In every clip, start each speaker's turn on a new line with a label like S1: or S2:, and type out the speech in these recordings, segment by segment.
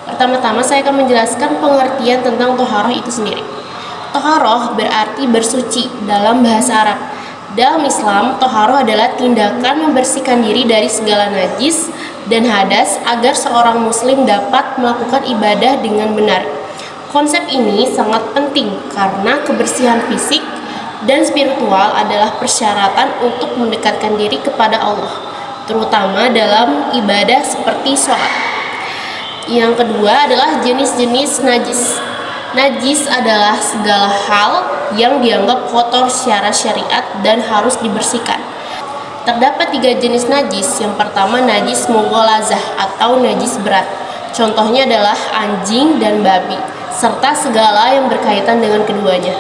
S1: Pertama-tama saya akan menjelaskan pengertian tentang toharoh itu sendiri. Toharoh berarti bersuci dalam bahasa Arab. Dalam Islam, toharoh adalah tindakan membersihkan diri dari segala najis dan hadas agar seorang muslim dapat melakukan ibadah dengan benar. Konsep ini sangat penting karena kebersihan fisik dan spiritual adalah persyaratan untuk mendekatkan diri kepada Allah, terutama dalam ibadah seperti sholat. Yang kedua adalah jenis-jenis najis. Najis adalah segala hal yang dianggap kotor secara syariat dan harus dibersihkan. Terdapat 3 jenis najis. Yang pertama najis mughalazah atau najis berat. Contohnya adalah anjing dan babi, serta segala yang berkaitan dengan keduanya.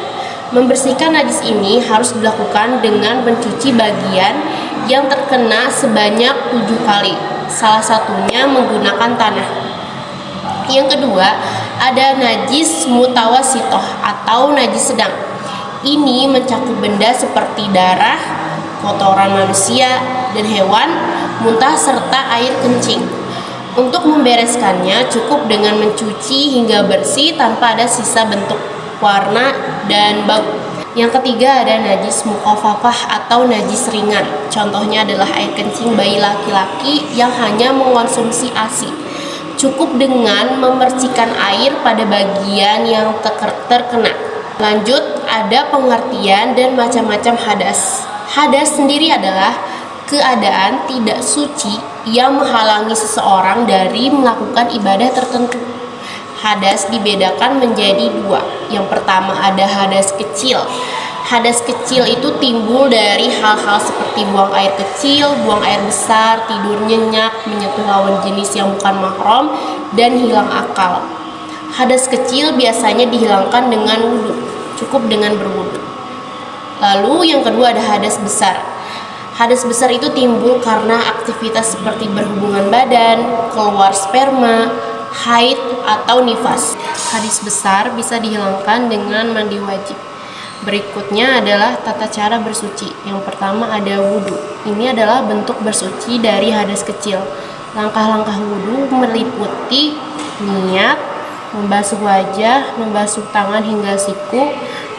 S1: Membersihkan najis ini harus dilakukan dengan mencuci bagian yang terkena sebanyak 7 kali. Salah satunya menggunakan tanah. Yang kedua, ada najis mutawasitoh atau najis sedang. Ini mencakup benda seperti darah, kotoran manusia dan hewan, muntah serta air kencing. Untuk membereskannya cukup dengan mencuci hingga bersih tanpa ada sisa bentuk, warna, dan bau. Yang ketiga ada najis mukhafafah atau najis ringan. Contohnya adalah air kencing bayi laki-laki yang hanya mengonsumsi ASI. Cukup dengan memercikan air pada bagian yang terkena. Lanjut, ada pengertian dan macam-macam hadas. Hadas sendiri adalah keadaan tidak suci yang menghalangi seseorang dari melakukan ibadah tertentu. Hadas dibedakan menjadi 2. Yang pertama ada hadas kecil. Hadas kecil itu timbul dari hal-hal seperti buang air kecil, buang air besar, tidur nyenyak, menyentuh lawan jenis yang bukan mahram, dan hilang akal. Hadas kecil biasanya dihilangkan dengan wudhu, cukup dengan berwudhu. Lalu yang kedua ada hadas besar. Hadas besar itu timbul karena aktivitas seperti berhubungan badan, keluar sperma, haid, atau nifas. Hadas besar bisa dihilangkan dengan mandi wajib. Berikutnya adalah tata cara bersuci. Yang pertama ada wudhu. Ini adalah bentuk bersuci dari hadas kecil. Langkah-langkah wudhu meliputi niat, membasuh wajah, membasuh tangan hingga siku,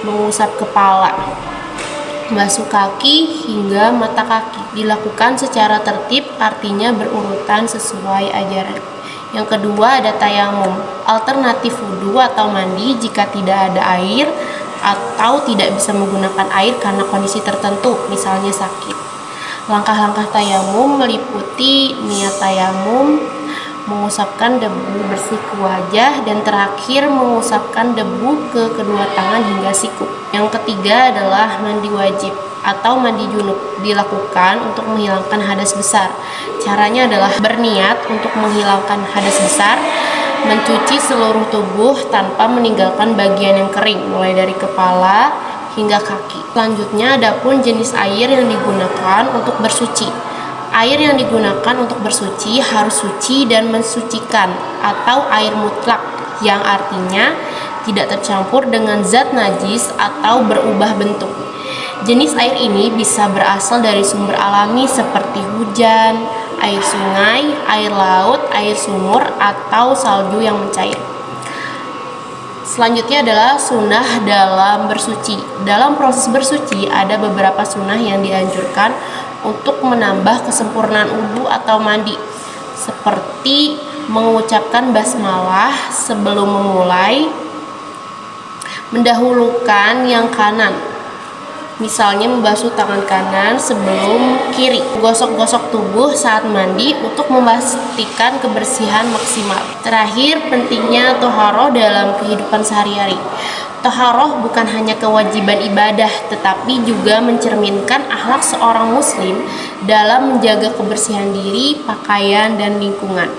S1: mengusap kepala, membasuh kaki hingga mata kaki. Dilakukan secara tertib, artinya berurutan sesuai ajaran. Yang kedua ada tayamum, alternatif wudhu atau mandi jika tidak ada air atau tidak bisa menggunakan air karena kondisi tertentu, misalnya sakit. Langkah-langkah tayamum meliputi niat tayamum, mengusapkan debu bersih ke wajah, dan terakhir mengusapkan debu ke kedua tangan hingga siku. Yang ketiga adalah mandi wajib atau mandi junub, dilakukan untuk menghilangkan hadas besar. Caranya adalah berniat untuk menghilangkan hadas besar, mencuci seluruh tubuh tanpa meninggalkan bagian yang kering, mulai dari kepala hingga kaki. Selanjutnya adapun jenis air yang digunakan untuk bersuci. Air yang digunakan untuk bersuci harus suci dan mensucikan atau air mutlak, yang artinya tidak tercampur dengan zat najis atau berubah bentuk. Jenis air ini bisa berasal dari sumber alami seperti hujan, air sungai, air laut, air sumur, atau salju yang mencair. Selanjutnya adalah sunnah dalam bersuci. Dalam proses bersuci ada beberapa sunnah yang dianjurkan untuk menambah kesempurnaan wudhu atau mandi, seperti mengucapkan basmalah sebelum memulai, mendahulukan yang kanan, misalnya membasuh tangan kanan sebelum kiri, gosok-gosok tubuh saat mandi untuk memastikan kebersihan maksimal. Terakhir, pentingnya toharoh dalam kehidupan sehari-hari. Toharoh bukan hanya kewajiban ibadah, tetapi juga mencerminkan akhlak seorang muslim dalam menjaga kebersihan diri, pakaian, dan lingkungan.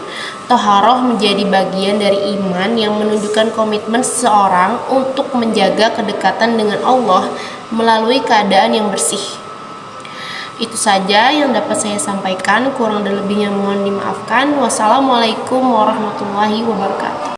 S1: Toharoh menjadi bagian dari iman yang menunjukkan komitmen seseorang untuk menjaga kedekatan dengan Allah melalui keadaan yang bersih. Itu saja yang dapat saya sampaikan, kurang dan lebihnya mohon dimaafkan. Wassalamualaikum warahmatullahi wabarakatuh.